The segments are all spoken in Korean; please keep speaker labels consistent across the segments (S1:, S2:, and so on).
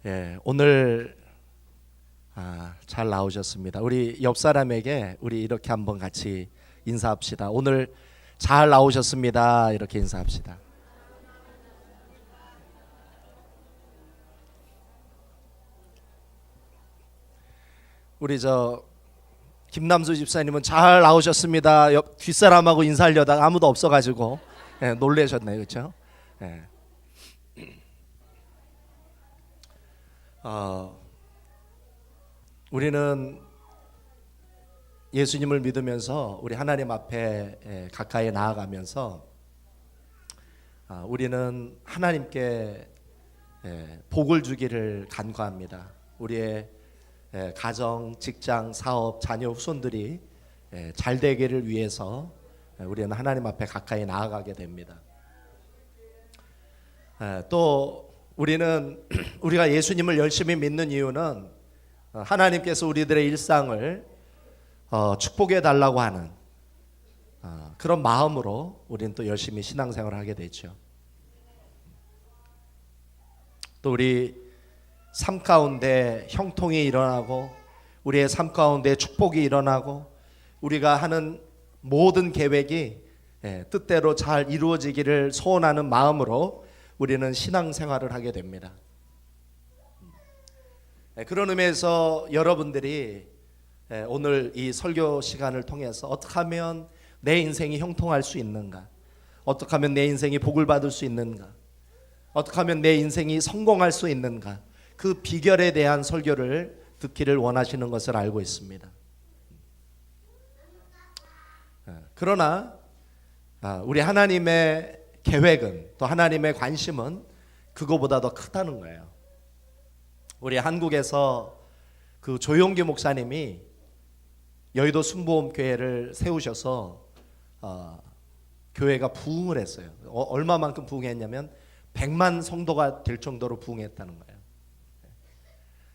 S1: 예, 오늘 잘 나오셨습니다. 우리 옆 사람에게 우리 이렇게 한번 같이 인사합시다. 오늘 잘 나오셨습니다. 이렇게 인사합시다. 우리 김남수 집사님은 잘 나오셨습니다. 옆 뒷사람하고 인사하려다가 아무도 없어가지고 놀라셨네요, 그렇죠? 예. 우리는 예수님을 믿으면서 우리 하나님 앞에 가까이 나아가면서 우리는 하나님께 복을 주기를 간구합니다. 우리의 가정, 직장, 사업, 자녀, 후손들이 잘 되기를 위해서 우리는 하나님 앞에 가까이 나아가게 됩니다. 또 우리는 우리가 예수님을 열심히 믿는 이유는 하나님께서 우리들의 일상을 축복해 달라고 하는 그런 마음으로 우리는 또 열심히 신앙생활을 하게 되죠. 또 우리 삶 가운데 형통이 일어나고 우리의 삶 가운데 축복이 일어나고 우리가 하는 모든 계획이 뜻대로 잘 이루어지기를 소원하는 마음으로 우리는 신앙생활을 하게 됩니다. 그런 의미에서 여러분들이 오늘 이 설교 시간을 통해서 어떻게 하면 내 인생이 형통할 수 있는가, 어떻게 하면 내 인생이 복을 받을 수 있는가, 어떻게 하면 내 인생이 성공할 수 있는가, 그 비결에 대한 설교를 듣기를 원하시는 것을 알고 있습니다. 그러나 우리 하나님의 계획은, 또 하나님의 관심은 그거보다 더 크다는 거예요. 우리 한국에서 그 조용기 목사님이 여의도 순복음교회를 세우셔서 교회가 부흥을 했어요. 얼마만큼 부흥했냐면 100만 성도가 될 정도로 부흥했다는 거예요.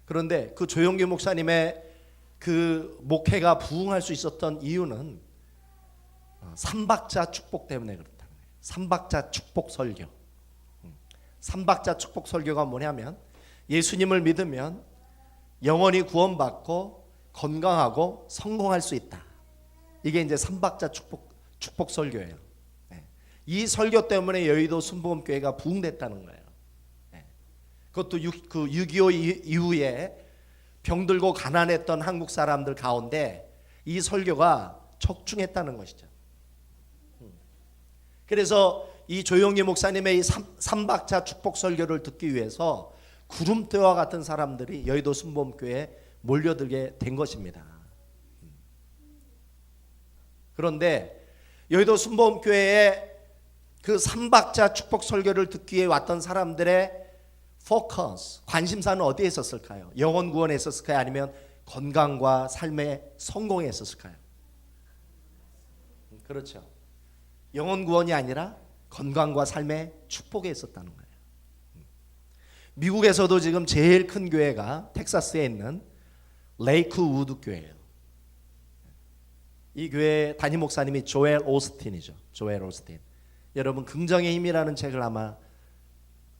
S1: 그런데 그 조용기 목사님의 그 목회가 부흥할 수 있었던 이유는 삼박자 축복 때문에 그렇다는 거예요. 삼박자 축복 설교. 삼박자 축복 설교가 뭐냐면 예수님을 믿으면 영원히 구원받고 건강하고 성공할 수 있다. 이게 이제 삼박자 축복 설교예요. 이 설교 때문에 여의도 순복음교회가 부흥됐다는 거예요. 그것도 그 6.25 이후에 병들고 가난했던 한국 사람들 가운데 이 설교가 적중했다는 것이죠. 그래서 이 조용기 목사님의 이 삼박자 축복 설교를 듣기 위해서 구름대와 같은 사람들이 여의도 순복음교회에 몰려들게 된 것입니다. 그런데 여의도 순복음교회에 그 삼박자 축복 설교를 듣기 위해 왔던 사람들의 포커스, 관심사는 어디에 있었을까요? 영혼 구원에 있었을까요? 아니면 건강과 삶의 성공에 있었을까요? 그렇죠. 영혼 구원이 아니라 건강과 삶의 축복에 있었다는 거예요. 미국에서도 지금 제일 큰 교회가 텍사스에 있는 레이크우드 교회예요. 이 교회 담임 목사님이 조엘 오스틴이죠. 조엘 오스틴. 여러분 긍정의 힘이라는 책을 아마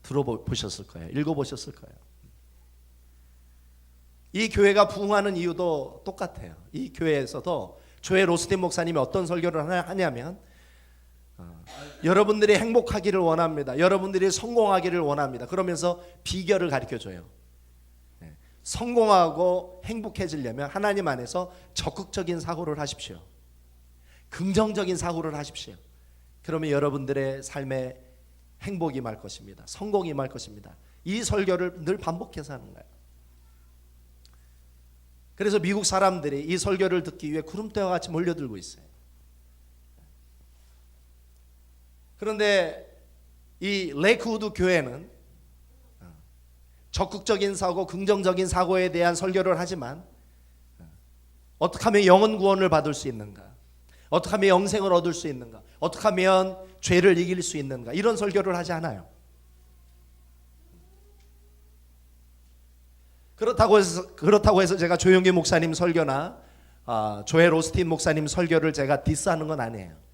S1: 들어보셨을 거예요. 읽어보셨을 거예요. 이 교회가 부흥하는 이유도 똑같아요. 이 교회에서도 조엘 오스틴 목사님이 어떤 설교를 하냐면 여러분들이 행복하기를 원합니다. 여러분들이 성공하기를 원합니다. 그러면서 비결을 가르쳐줘요. 성공하고 행복해지려면 하나님 안에서 적극적인 사고를 하십시오. 긍정적인 사고를 하십시오. 그러면 여러분들의 삶에 행복이 임할 것입니다. 성공이 임할 것입니다. 이 설교를 늘 반복해서 하는 거예요. 그래서 미국 사람들이 이 설교를 듣기 위해 구름대와 같이 몰려들고 있어요. 그런데 이 레이크우드 교회는 적극적인 사고, 긍정적인 사고에 대한 설교를 하지만 어떻게 하면 영혼 구원을 받을 수 있는가? 어떻게 하면 영생을 얻을 수 있는가? 어떻게 하면 죄를 이길 수 있는가? 이런 설교를 하지 않아요. 그렇다고 해서 제가 조용기 목사님 설교나 조엘 오스틴 목사님 설교를 제가 디스하는 건 아니에요.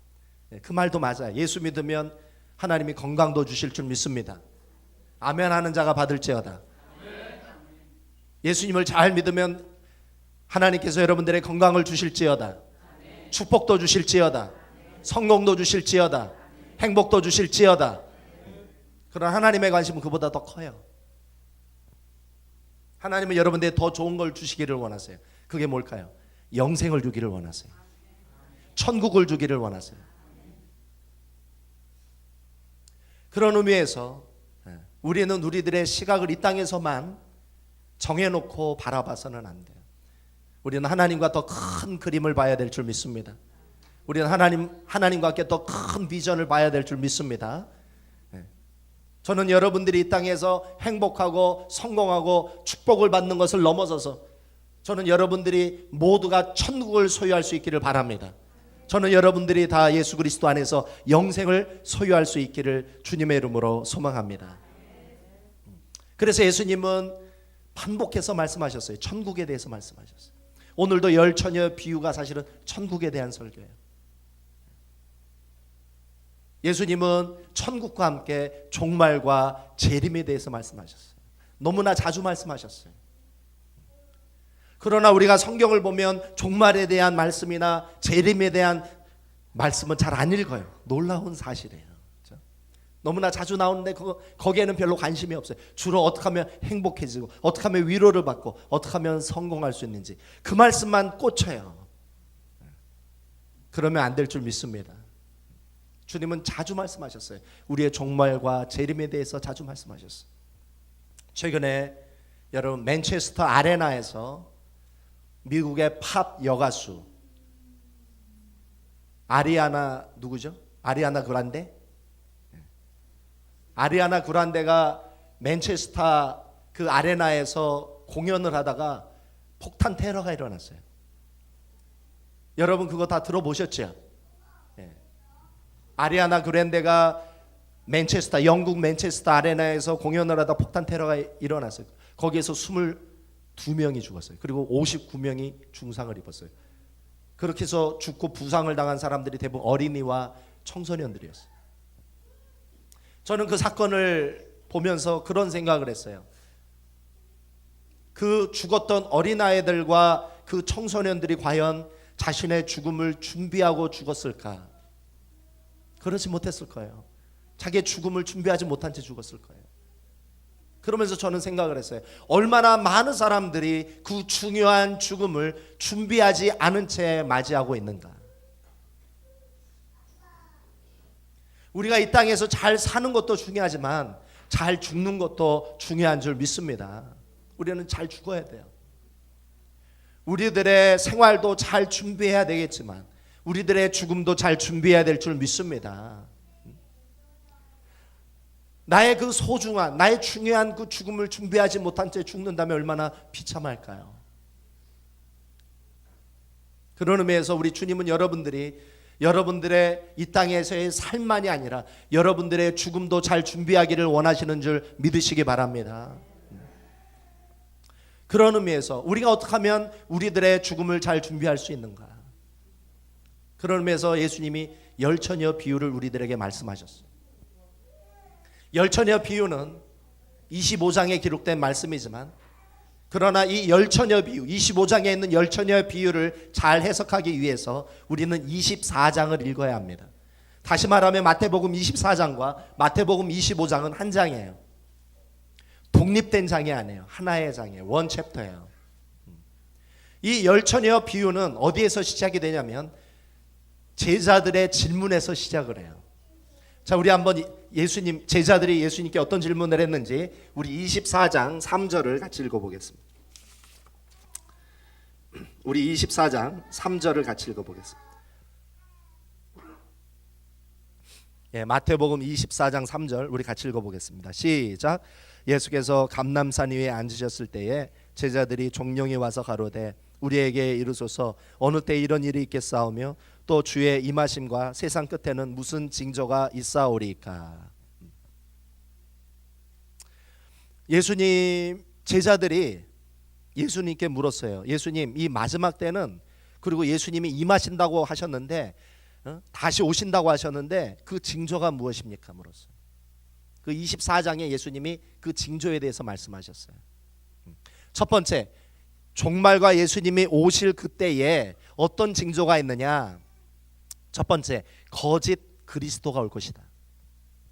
S1: 그 말도 맞아요. 예수 믿으면 하나님이 건강도 주실 줄 믿습니다. 아멘 하는 자가 받을지어다. 예수님을 잘 믿으면 하나님께서 여러분들의 건강을 주실지어다, 축복도 주실지어다, 성공도 주실지어다, 행복도 주실지어다. 그러나 하나님의 관심은 그보다 더 커요. 하나님은 여러분들에게 더 좋은 걸 주시기를 원하세요. 그게 뭘까요? 영생을 주기를 원하세요. 천국을 주기를 원하세요. 그런 의미에서 우리는 우리들의 시각을 이 땅에서만 정해놓고 바라봐서는 안 돼요. 우리는 하나님과 더 큰 그림을 봐야 될 줄 믿습니다. 우리는 하나님과 함께 더 큰 비전을 봐야 될 줄 믿습니다. 저는 여러분들이 이 땅에서 행복하고 성공하고 축복을 받는 것을 넘어서서 저는 여러분들이 모두가 천국을 소유할 수 있기를 바랍니다. 저는 여러분들이 다 예수 그리스도 안에서 영생을 소유할 수 있기를 주님의 이름으로 소망합니다. 그래서 예수님은 반복해서 말씀하셨어요. 천국에 대해서 말씀하셨어요. 오늘도 열 처녀 비유가 사실은 천국에 대한 설교예요. 예수님은 천국과 함께 종말과 재림에 대해서 말씀하셨어요. 너무나 자주 말씀하셨어요. 그러나 우리가 성경을 보면 종말에 대한 말씀이나 재림에 대한 말씀은 잘 안 읽어요. 놀라운 사실이에요. 그렇죠? 너무나 자주 나오는데 거기에는 별로 관심이 없어요. 주로 어떻게 하면 행복해지고, 어떻게 하면 위로를 받고, 어떻게 하면 성공할 수 있는지 그 말씀만 꽂혀요. 그러면 안 될 줄 믿습니다. 주님은 자주 말씀하셨어요. 우리의 종말과 재림에 대해서 자주 말씀하셨어요. 최근에 여러분 맨체스터 아레나에서 미국의 팝 여가수 아리아나 누구죠? 아리아나 그란데? 아리아나 그란데가 맨체스터 그 아레나에서 공연을 하다가 폭탄 테러가 일어났어요. 여러분 그거 다 들어보셨죠? 아리아나 그란데가 맨체스터, 영국 맨체스터 아레나에서 공연을 하다 폭탄 테러가 일어났어요. 거기에서 22명이 죽었어요. 그리고 59명이 중상을 입었어요. 그렇게 해서 죽고 부상을 당한 사람들이 대부분 어린이와 청소년들이었어요. 저는 그 사건을 보면서 그런 생각을 했어요. 그 죽었던 어린아이들과 그 청소년들이 과연 자신의 죽음을 준비하고 죽었을까? 그렇지 못했을 거예요. 자기의 죽음을 준비하지 못한 채 죽었을 거예요. 그러면서 저는 생각을 했어요. 얼마나 많은 사람들이 그 중요한 죽음을 준비하지 않은 채 맞이하고 있는가. 우리가 이 땅에서 잘 사는 것도 중요하지만 잘 죽는 것도 중요한 줄 믿습니다. 우리는 잘 죽어야 돼요. 우리들의 생활도 잘 준비해야 되겠지만 우리들의 죽음도 잘 준비해야 될 줄 믿습니다. 나의 그 소중한, 나의 중요한 그 죽음을 준비하지 못한 채 죽는다면 얼마나 비참할까요? 그런 의미에서 우리 주님은 여러분들의 이 땅에서의 삶만이 아니라 여러분들의 죽음도 잘 준비하기를 원하시는 줄 믿으시기 바랍니다. 그런 의미에서 우리가 어떻게 하면 우리들의 죽음을 잘 준비할 수 있는가? 그런 의미에서 예수님이 열처녀 비유를 우리들에게 말씀하셨어요. 열처녀 비유는 25장에 기록된 말씀이지만 그러나 이 열처녀 비유, 25장에 있는 열처녀 비유를 잘 해석하기 위해서 우리는 24장을 읽어야 합니다. 다시 말하면 마태복음 24장과 마태복음 25장은 한 장이에요. 독립된 장이 아니에요. 하나의 장이에요. 원 챕터예요. 이 열처녀 비유는 어디에서 시작이 되냐면 제자들의 질문에서 시작을 해요. 자, 우리 한번 제자들이 예수님께 어떤 질문을 했는지 우리 24장 3절을 같이 읽어보겠습니다. 우리 24장 3절을 같이 읽어보겠습니다. 마태복음 24장 3절 우리 같이 읽어보겠습니다. 시작. 예수께서 감람산 위에 앉으셨을 때에 제자들이 종령이 와서 가로되 우리에게 이르소서 어느 때 이런 일이 있겠사오며 또 주의 임하심과 세상 끝에는 무슨 징조가 있사오리까. 예수님 제자들이 예수님께 물었어요. 예수님, 이 마지막 때는, 그리고 예수님이 임하신다고 하셨는데 다시 오신다고 하셨는데 그 징조가 무엇입니까? 물었어요. 그 24장에 예수님이 그 징조에 대해서 말씀하셨어요. 첫 번째, 종말과 예수님이 오실 그때에 어떤 징조가 있느냐? 첫 번째, 거짓 그리스도가 올 것이다.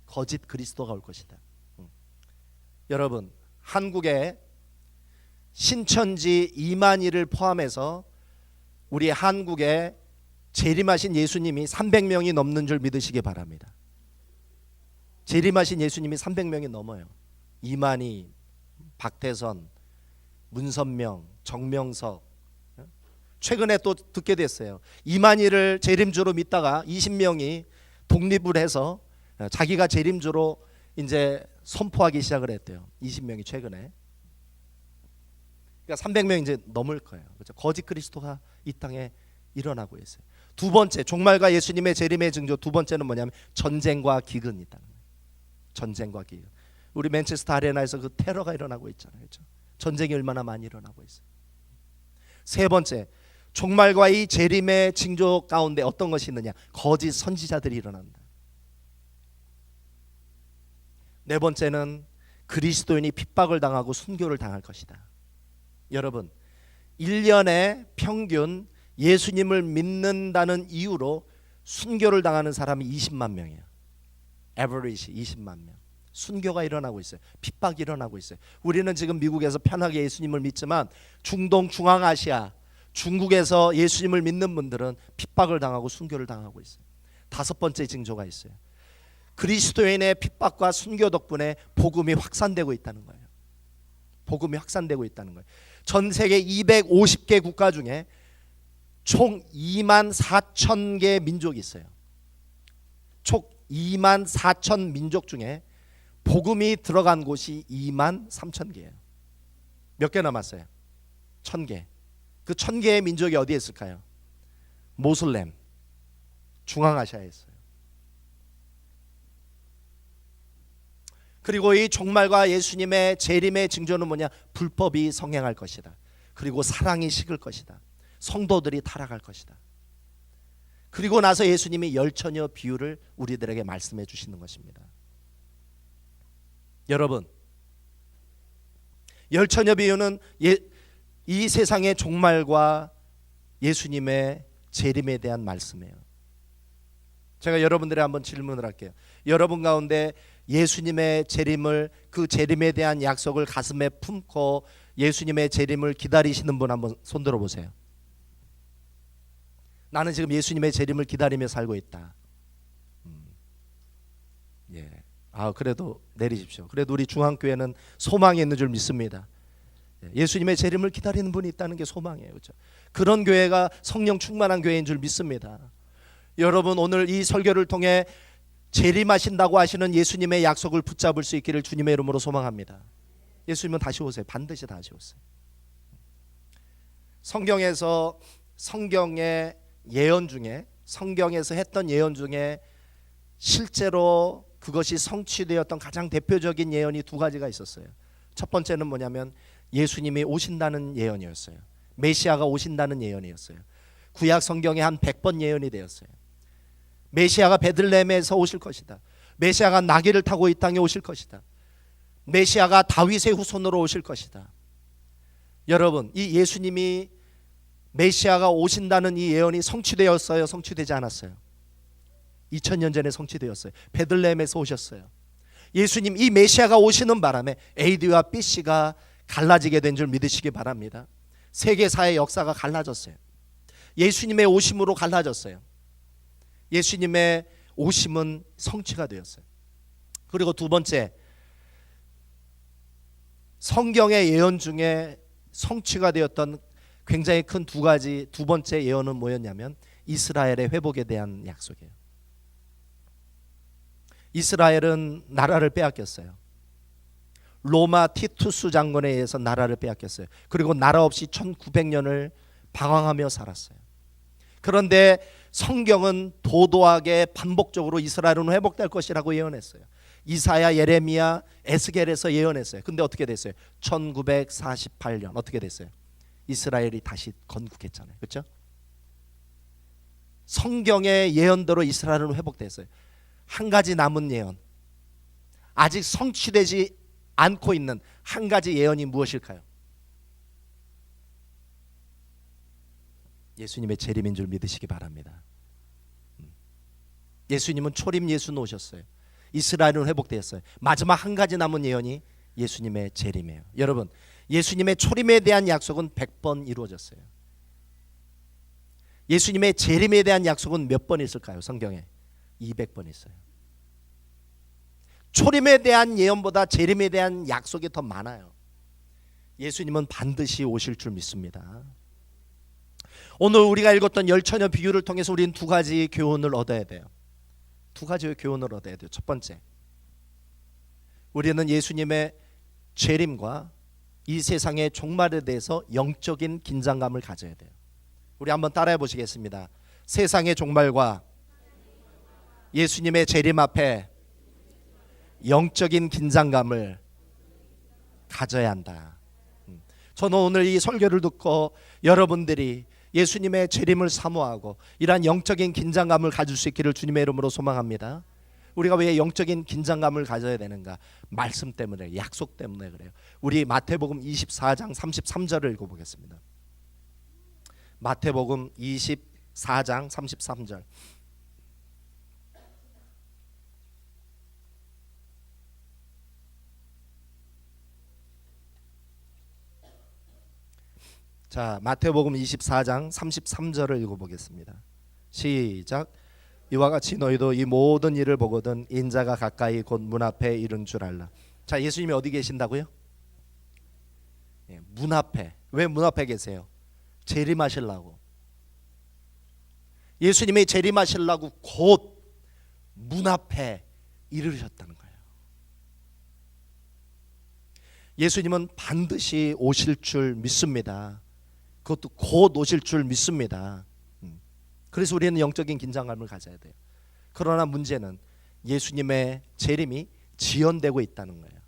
S1: 거짓 그리스도가 올 것이다. 여러분, 한국에 신천지 이만희를 포함해서 우리 한국에 재림하신 예수님이 300명이 넘는 줄 믿으시기 바랍니다. 재림하신 예수님이 300명이 넘어요. 이만희, 박태선, 문선명, 정명석. 최근에 또 듣게 됐어요. 이만희를 재림주로 믿다가 20명이 독립을 해서 자기가 재림주로 이제 선포하기 시작을 했대요. 20명이 최근에. 그러니까 300명 이제 넘을 거예요. 그렇죠? 거짓 그리스도가 이 땅에 일어나고 있어요. 두 번째, 종말과 예수님의 재림의 징조 두 번째는 뭐냐면 전쟁과 기근이 있다는 거예요. 전쟁과 기근. 우리 맨체스터 아레나에서 그 테러가 일어나고 있잖아요. 그렇죠? 전쟁이 얼마나 많이 일어나고 있어요. 세 번째, 종말과 이 재림의 징조 가운데 어떤 것이 있느냐? 거짓 선지자들이 일어난다. 네 번째는 그리스도인이 핍박을 당하고 순교를 당할 것이다. 여러분, 1년에 평균 예수님을 믿는다는 이유로 순교를 당하는 사람이 20만 명이에요. average 20만 명. 순교가 일어나고 있어요. 핍박이 일어나고 있어요. 우리는 지금 미국에서 편하게 예수님을 믿지만 중동, 중앙아시아, 중국에서 예수님을 믿는 분들은 핍박을 당하고 순교를 당하고 있어요. 다섯 번째 징조가 있어요. 그리스도인의 핍박과 순교 덕분에 복음이 확산되고 있다는 거예요. 복음이 확산되고 있다는 거예요. 전 세계 250개 국가 중에 총 2만 4천 개 민족이 있어요. 총 2만 4천 민족 중에 복음이 들어간 곳이 2만 3천 개예요. 몇 개 남았어요? 1,000개. 그 1,000개의 민족이 어디에 있을까요? 모슬렘, 중앙아시아에 있어요. 그리고 이 종말과 예수님의 재림의 징조는 뭐냐? 불법이 성행할 것이다. 그리고 사랑이 식을 것이다. 성도들이 타락할 것이다. 그리고 나서 예수님이 열처녀 비유를 우리들에게 말씀해 주시는 것입니다. 여러분, 열처녀 비유는 이 세상의 종말과 예수님의 재림에 대한 말씀이에요. 제가 여러분들에게 한번 질문을 할게요. 여러분 가운데 예수님의 재림을, 그 재림에 대한 약속을 가슴에 품고 예수님의 재림을 기다리시는 분 한번 손들어 보세요. 나는 지금 예수님의 재림을 기다리며 살고 있다. 예. 그래도 내리십시오. 그래도 우리 중앙교회는 소망이 있는 줄 믿습니다. 예수님의 재림을 기다리는 분이 있다는 게 소망이에요. 그렇죠? 그런 교회가 성령 충만한 교회인 줄 믿습니다. 여러분, 오늘 이 설교를 통해 재림하신다고 하시는 예수님의 약속을 붙잡을 수 있기를 주님의 이름으로 소망합니다. 예수님은 다시 오세요. 반드시 다시 오세요. 성경에서 성경의 예언 중에, 성경에서 했던 예언 중에 실제로 그것이 성취되었던 가장 대표적인 예언이 두 가지가 있었어요. 첫 번째는 뭐냐면 예수님이 오신다는 예언이었어요. 메시아가 오신다는 예언이었어요. 구약 성경에 한 100번 예언이 되었어요. 메시아가 베들레헴에서 오실 것이다. 메시아가 나귀를 타고 이 땅에 오실 것이다. 메시아가 다윗의 후손으로 오실 것이다. 여러분, 이 예수님이 메시아가 오신다는 이 예언이 성취되었어요? 성취되지 않았어요? 2000년 전에 성취되었어요. 베들레헴에서 오셨어요. 예수님, 이 메시아가 오시는 바람에 A와 BC가 갈라지게 된 줄 믿으시기 바랍니다. 세계사의 역사가 갈라졌어요. 예수님의 오심으로 갈라졌어요. 예수님의 오심은 성취가 되었어요. 그리고 두 번째, 성경의 예언 중에 성취가 되었던 굉장히 큰 두 번째 예언은 뭐였냐면 이스라엘의 회복에 대한 약속이에요. 이스라엘은 나라를 빼앗겼어요. 로마 티투스 장군에 의해서 나라를 빼앗겼어요. 그리고 나라 없이 1900년을 방황하며 살았어요. 그런데 성경은 도도하게 반복적으로 이스라엘은 회복될 것이라고 예언했어요. 이사야, 예레미야, 에스겔에서 예언했어요. 근데 어떻게 됐어요? 1948년 어떻게 됐어요? 이스라엘이 다시 건국했잖아요. 그렇죠? 성경의 예언대로 이스라엘은 회복됐어요. 한 가지 남은 예언, 아직 성취되지 않고 있는 한 가지 예언이 무엇일까요? 예수님의 재림인 줄 믿으시기 바랍니다. 예수님은 초림 예수 놓으셨어요. 이스라엘은 회복되었어요. 마지막 한 가지 남은 예언이 예수님의 재림이에요. 여러분, 예수님의 초림에 대한 약속은 100번 이루어졌어요. 예수님의 재림에 대한 약속은 몇 번 있을까요? 성경에 200번 있어요. 초림에 대한 예언보다 재림에 대한 약속이 더 많아요. 예수님은 반드시 오실 줄 믿습니다. 오늘 우리가 읽었던 열처녀 비유를 통해서 우리는 두 가지 교훈을 얻어야 돼요. 두 가지의 교훈을 얻어야 돼요. 첫 번째, 우리는 예수님의 재림과 이 세상의 종말에 대해서 영적인 긴장감을 가져야 돼요. 우리 한번 따라해 보시겠습니다. 세상의 종말과 예수님의 재림 앞에 영적인 긴장감을 가져야 한다. 저는 오늘 이 설교를 듣고 여러분들이 예수님의 재림을 사모하고 이러한 영적인 긴장감을 가질 수 있기를 주님의 이름으로 소망합니다. 우리가 왜 영적인 긴장감을 가져야 되는가? 말씀 때문에, 약속 때문에 그래요. 우리 마태복음 24장 33절을 읽어보겠습니다. 마태복음 24장 33절. 자, 마태복음 24장 33절을 읽어보겠습니다. 시작. 이와 같이 너희도 이 모든 일을 보거든 인자가 가까이 곧 문 앞에 이른 줄 알라. 자, 예수님이 어디 계신다고요? 문 앞에. 왜 문 앞에 계세요? 재림하시려고. 예수님이 재림하시려고 곧 문 앞에 이르셨다는 거예요. 예수님은 반드시 오실 줄 믿습니다. 그것도 곧 오실 줄 믿습니다. 그래서 우리는 영적인 긴장감을 가져야 돼요. 그러나 문제는 예수님의 재림이 지연되고 있다는 거예요.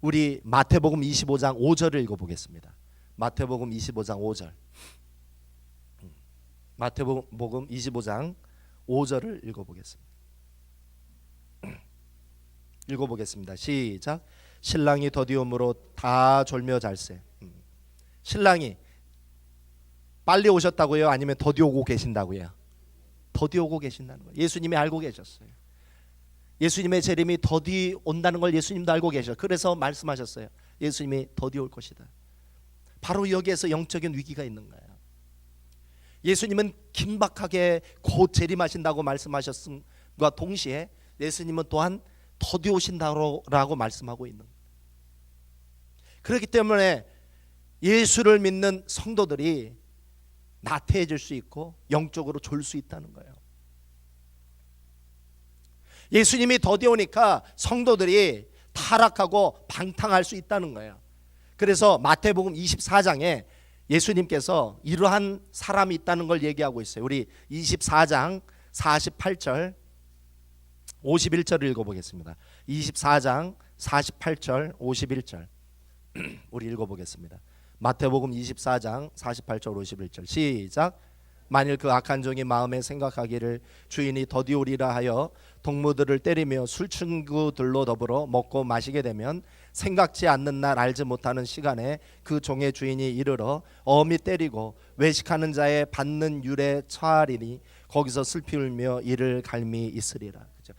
S1: 우리 마태복음 25장 5절을 읽어보겠습니다. 마태복음 25장 5절. 마태복음 25장 5절을 읽어보겠습니다. 읽어보겠습니다. 시작. 신랑이 더디옴으로 다 졸며 잘세. 신랑이 빨리 오셨다고요? 아니면 더디 오고 계신다고요? 더디 오고 계신다는 거예요. 예수님이 알고 계셨어요. 예수님의 재림이 더디 온다는 걸 예수님도 알고 계셔. 그래서 말씀하셨어요. 예수님이 더디 올 것이다. 바로 여기에서 영적인 위기가 있는 거예요. 예수님은 긴박하게 곧 재림하신다고 말씀하셨음과 동시에 예수님은 또한 더디 오신다고 말씀하고 있는 거예요. 그렇기 때문에 예수를 믿는 성도들이 나태해질 수 있고 영적으로 졸 수 있다는 거예요. 예수님이 더디 오니까 성도들이 타락하고 방탕할 수 있다는 거예요. 그래서 마태복음 24장에 예수님께서 이러한 사람이 있다는 걸 얘기하고 있어요. 우리 24장 48절 51절을 읽어보겠습니다. 24장 48절 51절 우리 읽어보겠습니다. 마태복음 24장 48절 51절 시작. 만일 그 악한 종이 마음에 생각하기를 주인이 더디 오리라 하여 동무들을 때리며 술친구들로 더불어 먹고 마시게 되면 생각지 않는 날 알지 못하는 시간에 그 종의 주인이 이르러 엄히 때리고 외식하는 자의 받는 율에 처하리니 거기서 슬피 울며 이를 갈미 있으리라. 그렇죠?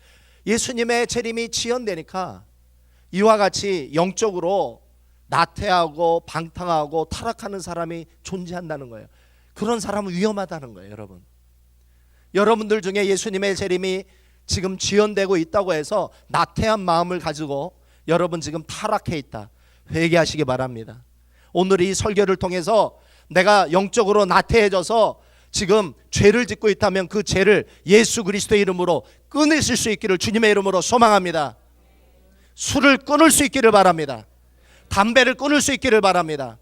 S1: 예수님의 재림이 지연되니까 이와 같이 영적으로 나태하고 방탕하고 타락하는 사람이 존재한다는 거예요. 그런 사람은 위험하다는 거예요. 여러분, 여러분들 중에 예수님의 재림이 지금 지연되고 있다고 해서 나태한 마음을 가지고 여러분 지금 타락해 있다, 회개하시기 바랍니다. 오늘 이 설교를 통해서 내가 영적으로 나태해져서 지금 죄를 짓고 있다면 그 죄를 예수 그리스도의 이름으로 끊으실 수 있기를 주님의 이름으로 소망합니다. 술을 끊을 수 있기를 바랍니다. 담배를 끊을 수 있기를 바랍니다.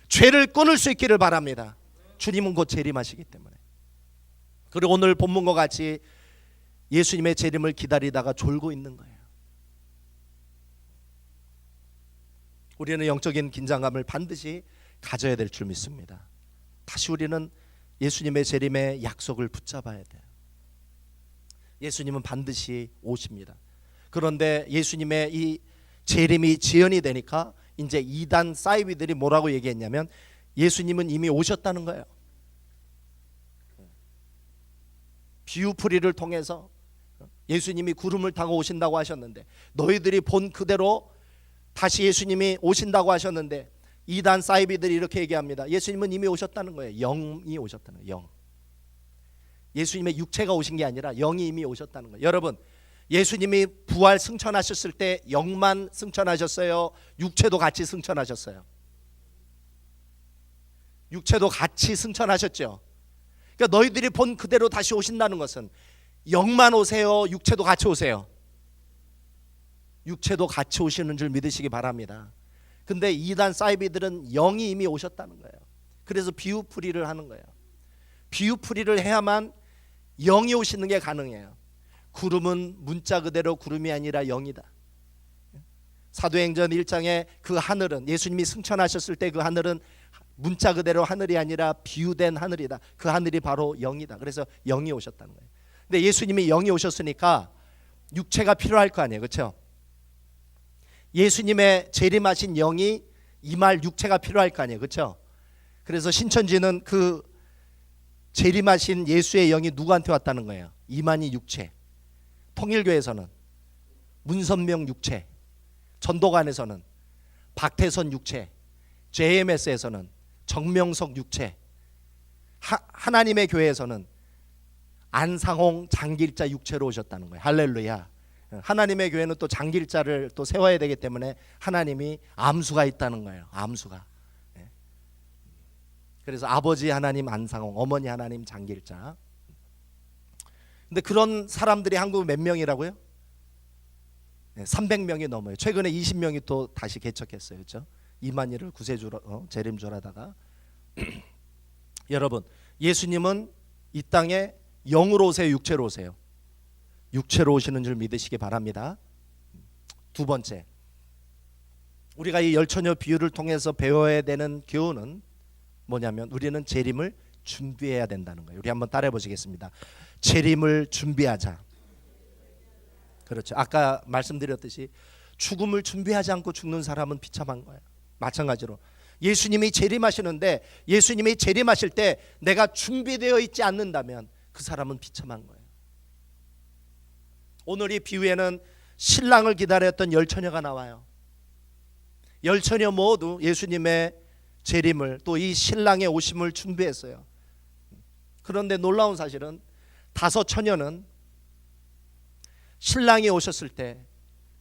S1: 죄를 끊을 수 있기를 바랍니다. 주님은 곧 재림하시기 때문에. 그리고 오늘 본문과 같이 예수님의 재림을 기다리다가 졸고 있는 거예요. 우리는 영적인 긴장감을 반드시 가져야 될 줄 믿습니다. 다시 우리는 예수님의 재림의 약속을 붙잡아야 돼요. 예수님은 반드시 오십니다. 그런데 예수님의 이 재림이 지연이 되니까 이제 이단 사이비들이 뭐라고 얘기했냐면 예수님은 이미 오셨다는 거예요. 비유풀이를 통해서 예수님이 구름을 타고 오신다고 하셨는데, 너희들이 본 그대로 다시 예수님이 오신다고 하셨는데, 이단 사이비들이 이렇게 얘기합니다. 예수님은 이미 오셨다는 거예요. 영이 오셨다는 거예요. 영. 예수님의 육체가 오신 게 아니라 영이 이미 오셨다는 거예요. 여러분, 예수님이 부활 승천하셨을 때 영만 승천하셨어요? 육체도 같이 승천하셨어요? 육체도 같이 승천하셨죠. 그러니까 너희들이 본 그대로 다시 오신다는 것은 영만 오세요? 육체도 같이 오세요? 육체도 같이 오시는 줄 믿으시기 바랍니다. 근데 이단 사이비들은 영이 이미 오셨다는 거예요. 그래서 비유풀이를 하는 거예요. 비유풀이를 해야만 영이 오시는 게 가능해요. 구름은 문자 그대로 구름이 아니라 영이다. 사도행전 1장에 그 하늘은, 예수님이 승천하셨을 때 그 하늘은 문자 그대로 하늘이 아니라 비유된 하늘이다. 그 하늘이 바로 영이다. 그래서 영이 오셨다는 거예요. 근데 예수님이 영이 오셨으니까 육체가 필요할 거 아니에요. 그렇죠? 예수님의 재림하신 영이 임할 육체가 필요할 거 아니에요. 그렇죠? 그래서 신천지는 그 재림하신 예수의 영이 누구한테 왔다는 거예요? 이만희 육체. 통일교에서는 문선명 육체, 전도관에서는 박태선 육체, JMS에서는 정명석 육체, 하나님의 교회에서는 안상홍 장길자 육체로 오셨다는 거예요. 할렐루야. 하나님의 교회는 또 장길자를 또 세워야 되기 때문에 하나님이 암수가 있다는 거예요. 암수가. 그래서 아버지 하나님 안상홍, 어머니 하나님 장길자. 근데 그런 사람들이 한국에 몇 명이라고요? 300명이 넘어요. 최근에 20명이 또 다시 개척했어요. 그렇죠? 이만희를 구세주로 재림주하다가 여러분, 예수님은 이 땅에 영으로 오세요, 육체로 오세요? 육체로 오시는 줄 믿으시기 바랍니다. 두 번째, 우리가 이 열처녀 비유를 통해서 배워야 되는 교훈은 뭐냐면, 우리는 재림을 준비해야 된다는 거예요. 우리 한번 따라해 보시겠습니다. 재림을 준비하자. 그렇죠. 아까 말씀드렸듯이 죽음을 준비하지 않고 죽는 사람은 비참한 거예요. 마찬가지로 예수님이 재림하시는데, 예수님이 재림하실 때 내가 준비되어 있지 않는다면 그 사람은 비참한 거예요. 오늘 이 비유에는 신랑을 기다렸던 열처녀가 나와요. 열처녀 모두 예수님의 재림을, 또 이 신랑의 오심을 준비했어요. 그런데 놀라운 사실은 다섯 처녀는 신랑이 오셨을 때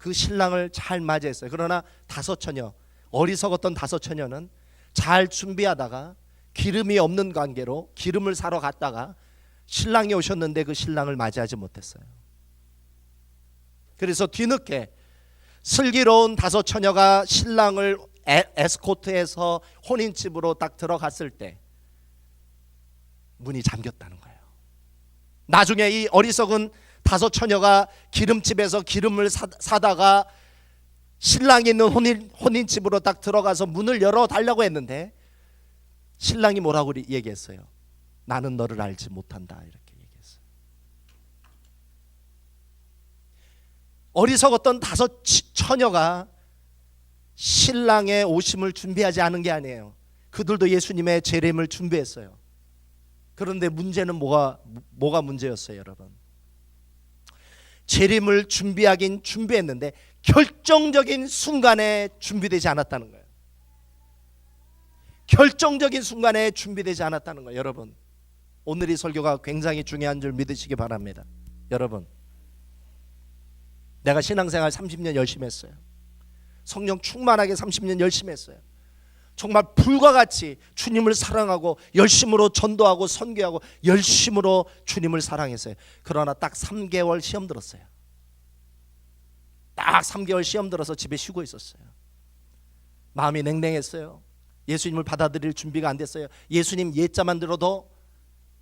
S1: 그 신랑을 잘 맞이했어요. 그러나 다섯 처녀, 어리석었던 다섯 처녀는 잘 준비하다가 기름이 없는 관계로 기름을 사러 갔다가 신랑이 오셨는데 그 신랑을 맞이하지 못했어요. 그래서 뒤늦게 슬기로운 다섯 처녀가 신랑을 에스코트해서 혼인집으로 딱 들어갔을 때 문이 잠겼다는 거예요. 나중에 이 어리석은 다섯 처녀가 기름집에서 기름을 사다가 신랑이 있는 혼인집으로 딱 들어가서 문을 열어달라고 했는데 신랑이 뭐라고 얘기했어요? 나는 너를 알지 못한다, 이렇게 얘기했어요. 어리석었던 다섯 처녀가 신랑의 오심을 준비하지 않은 게 아니에요. 그들도 예수님의 재림을 준비했어요. 그런데 문제는 뭐가 문제였어요, 여러분? 재림을 준비하긴 준비했는데 결정적인 순간에 준비되지 않았다는 거예요. 결정적인 순간에 준비되지 않았다는 거예요. 여러분, 오늘 이 설교가 굉장히 중요한 줄 믿으시기 바랍니다. 여러분, 내가 신앙생활 30년 열심히 했어요. 성령 충만하게 30년 열심히 했어요. 정말 불과 같이 주님을 사랑하고 열심으로 전도하고 선교하고 열심으로 주님을 사랑했어요. 그러나 딱 3개월 시험 들었어요. 딱 3개월 시험 들어서 집에 쉬고 있었어요. 마음이 냉랭했어요. 예수님을 받아들일 준비가 안 됐어요. 예수님 예자만 들어도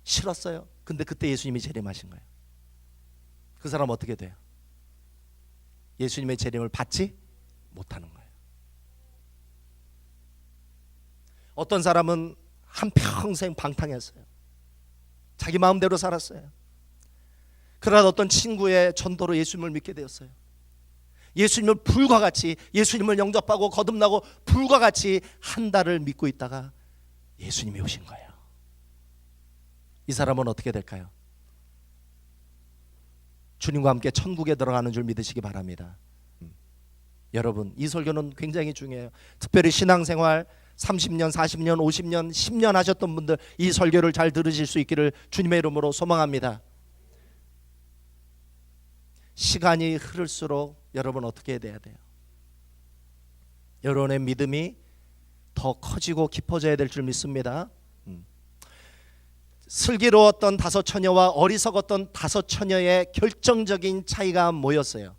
S1: 싫었어요. 근데 그때 예수님이 재림하신 거예요. 그 사람 어떻게 돼요? 예수님의 재림을 받지 못하는 거예요. 어떤 사람은 한평생 방탕했어요. 자기 마음대로 살았어요. 그러나 어떤 친구의 전도로 예수님을 믿게 되었어요. 예수님을 불과 같이, 예수님을 영접하고 거듭나고 불과 같이 한 달을 믿고 있다가 예수님이 오신 거예요. 이 사람은 어떻게 될까요? 주님과 함께 천국에 들어가는 줄 믿으시기 바랍니다. 여러분, 이 설교는 굉장히 중요해요. 특별히 신앙생활 30년, 40년, 50년, 10년 하셨던 분들 이 설교를 잘 들으실 수 있기를 주님의 이름으로 소망합니다. 시간이 흐를수록 여러분 어떻게 돼야 돼요? 여러분의 믿음이 더 커지고 깊어져야 될 줄 믿습니다. 슬기로웠던 다섯 처녀와 어리석었던 다섯 처녀의 결정적인 차이가 뭐였어요?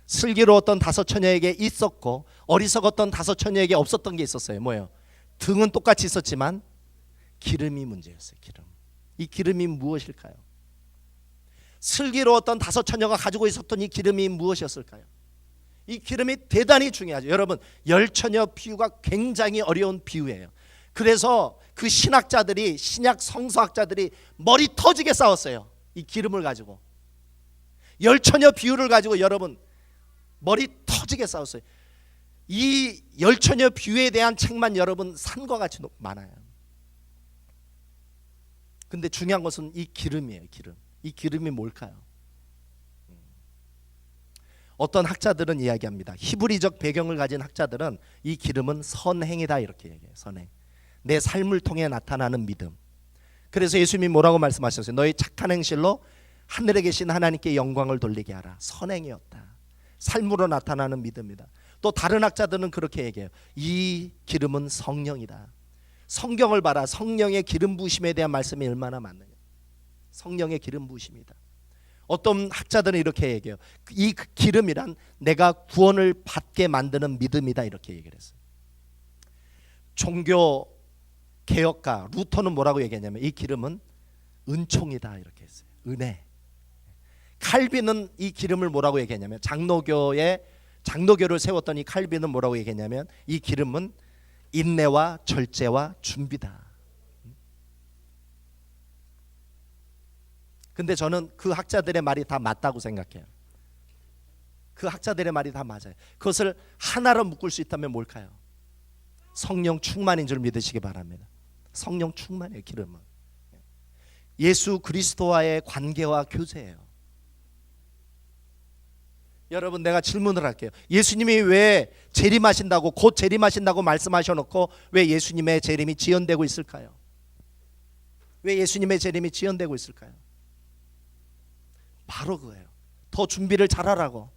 S1: 슬기로웠던 다섯 처녀에게 있었고 어리석었던 다섯 처녀에게 없었던 게 있었어요. 뭐예요? 등은 똑같이 있었지만 기름이 문제였어요. 기름. 이 기름이 무엇일까요? 슬기로웠던 다섯 처녀가 가지고 있었던 이 기름이 무엇이었을까요? 이 기름이 대단히 중요하죠. 여러분, 열 처녀 비유가 굉장히 어려운 비유예요. 그래서 그 신학자들이, 신약 성서학자들이 머리 터지게 싸웠어요. 이 기름을 가지고. 열 처녀 비유를 가지고 여러분 머리 터지게 싸웠어요. 이 열 처녀 비유에 대한 책만 여러분 산과 같이 많아요. 근데 중요한 것은 이 기름이에요. 기름. 이 기름이 뭘까요? 어떤 학자들은 이야기합니다. 히브리적 배경을 가진 학자들은 이 기름은 선행이다 이렇게 얘기해요. 선행. 내 삶을 통해 나타나는 믿음. 그래서 예수님이 뭐라고 말씀하셨어요? 너희 착한 행실로 하늘에 계신 하나님께 영광을 돌리게 하라. 선행이었다. 삶으로 나타나는 믿음이다. 또 다른 학자들은 그렇게 얘기해요. 이 기름은 성령이다. 성경을 봐라. 성령의 기름 부으심에 대한 말씀이 얼마나 많느냐. 성령의 기름 부으심이다. 어떤 학자들은 이렇게 얘기해요. 이 기름이란 내가 구원을 받게 만드는 믿음이다 이렇게 얘기를 했어요. 종교 개혁가 루터는 뭐라고 얘기했냐면 이 기름은 은총이다 이렇게 했어요. 은혜. 칼빈은 이 기름을 뭐라고 얘기했냐면 장로교를 세웠던 이 칼빈은 뭐라고 얘기했냐면 이 기름은 인내와 절제와 준비다. 근데 저는 그 학자들의 말이 다 맞다고 생각해요. 그 학자들의 말이 다 맞아요. 그것을 하나로 묶을 수 있다면 뭘까요? 성령 충만인 줄 믿으시기 바랍니다. 성령 충만이에요. 기름은 예수 그리스도와의 관계와 교제예요. 여러분, 내가 질문을 할게요. 예수님이 왜 재림하신다고 곧 재림하신다고 말씀하셔놓고 왜 예수님의 재림이 지연되고 있을까요? 왜 예수님의 재림이 지연되고 있을까요? 바로 그거예요. 더 준비를 잘하라고.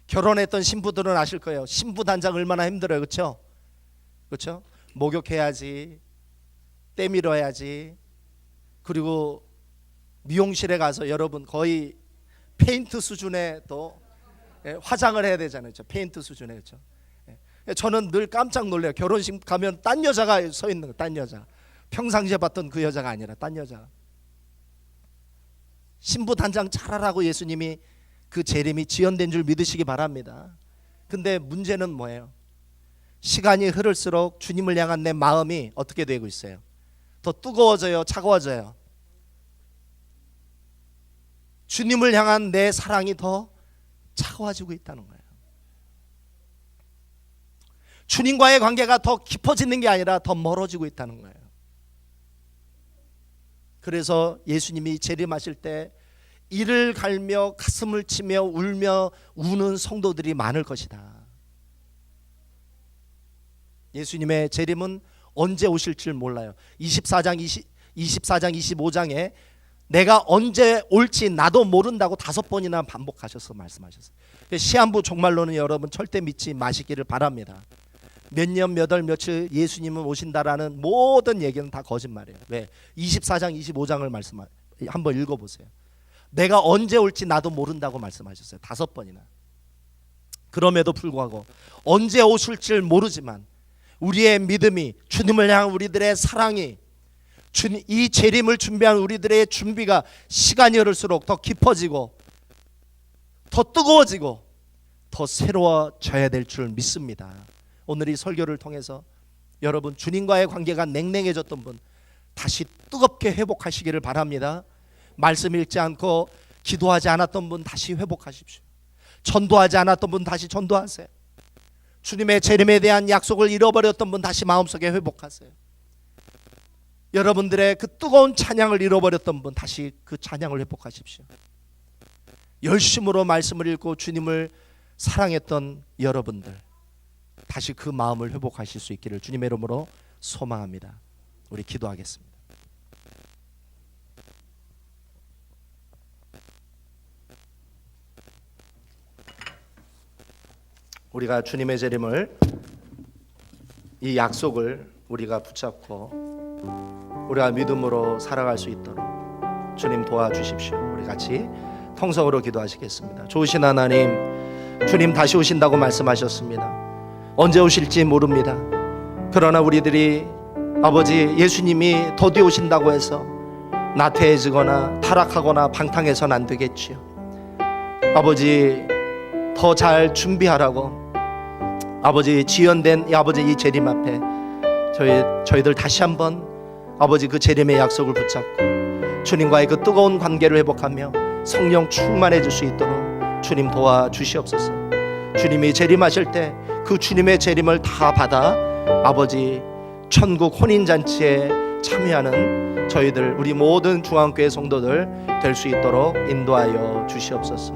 S1: 결혼했던 신부들은 아실 거예요. 신부 단장 얼마나 힘들어요. 그렇죠? 그렇죠? 목욕해야지, 때밀어야지, 그리고 미용실에 가서 여러분 거의 페인트 수준의 또 화장을 해야 되잖아요. 그렇죠? 페인트 수준에. 그렇죠? 저는 늘 깜짝 놀래요. 결혼식 가면 딴 여자가 서 있는 거, 딴 여자. 평상시에 봤던 그 여자가 아니라 딴 여자. 신부 단장 잘하라고 예수님이 그 재림이 지연된 줄 믿으시기 바랍니다. 근데 문제는 뭐예요? 시간이 흐를수록 주님을 향한 내 마음이 어떻게 되고 있어요? 더 뜨거워져요? 차가워져요? 주님을 향한 내 사랑이 더 차가워지고 있다는 거예요. 주님과의 관계가 더 깊어지는 게 아니라 더 멀어지고 있다는 거예요. 그래서 예수님이 재림하실 때 이를 갈며 가슴을 치며 울며 우는 성도들이 많을 것이다. 예수님의 재림은 언제 오실 줄 몰라요. 24장 25장에 내가 언제 올지 나도 모른다고 5번이나 반복하셔서 말씀하셨어요. 시한부 종말론은 여러분 절대 믿지 마시기를 바랍니다. 몇 년 몇 월 며칠 예수님은 오신다라는 모든 얘기는 다 거짓말이에요. 왜? 24장 25장을 한번 읽어보세요. 내가 언제 올지 나도 모른다고 말씀하셨어요. 5번이나. 그럼에도 불구하고 언제 오실 줄 모르지만 우리의 믿음이, 주님을 향한 우리들의 사랑이, 이 재림을 준비한 우리들의 준비가 시간이 흐를수록 더 깊어지고 더 뜨거워지고 더 새로워져야 될 줄 믿습니다. 오늘 이 설교를 통해서 여러분 주님과의 관계가 냉랭해졌던 분 다시 뜨겁게 회복하시기를 바랍니다. 말씀 읽지 않고 기도하지 않았던 분 다시 회복하십시오. 전도하지 않았던 분 다시 전도하세요. 주님의 재림에 대한 약속을 잃어버렸던 분 다시 마음속에 회복하세요. 여러분들의 그 뜨거운 찬양을 잃어버렸던 분, 다시 그 찬양을 회복하십시오. 열심으로 말씀을 읽고 주님을 사랑했던 여러분들, 다시 그 마음을 회복하실 수 있기를 주님의 이름으로 소망합니다. 우리 기도하겠습니다. 우리가 주님의 재림을, 이 약속을 우리가 붙잡고 우리가 믿음으로 살아갈 수 있도록 주님 도와주십시오. 우리 같이 통성으로 기도하시겠습니다. 좋으신 하나님, 주님 다시 오신다고 말씀하셨습니다. 언제 오실지 모릅니다. 그러나 우리들이 아버지 예수님이 더디 오신다고 해서 나태해지거나 타락하거나 방탕해서는 안 되겠지요. 아버지 더 잘 준비하라고, 아버지 지연된 이 재림 앞에 저희들 다시 한번 아버지 그 재림의 약속을 붙잡고 주님과의 그 뜨거운 관계를 회복하며 성령 충만해질 수 있도록 주님 도와주시옵소서. 주님이 재림하실 때 그 주님의 재림을 다 받아 아버지 천국 혼인잔치에 참여하는 저희들, 우리 모든 중앙교회 성도들 될 수 있도록 인도하여 주시옵소서.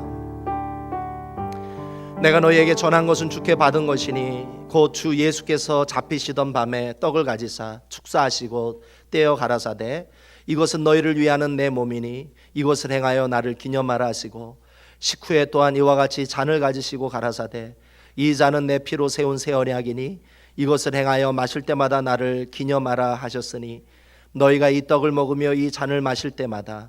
S1: 내가 너희에게 전한 것은 주께 받은 것이니 곧 주 예수께서 잡히시던 밤에 떡을 가지사 축사하시고 떼어 가라사대 이것은 너희를 위하는 내 몸이니 이것을 행하여 나를 기념하라 하시고 식후에 또한 이와 같이 잔을 가지시고 가라사대 이 잔은 내 피로 세운 새 언약이니 이것을 행하여 마실 때마다 나를 기념하라 하셨으니 너희가 이 떡을 먹으며 이 잔을 마실 때마다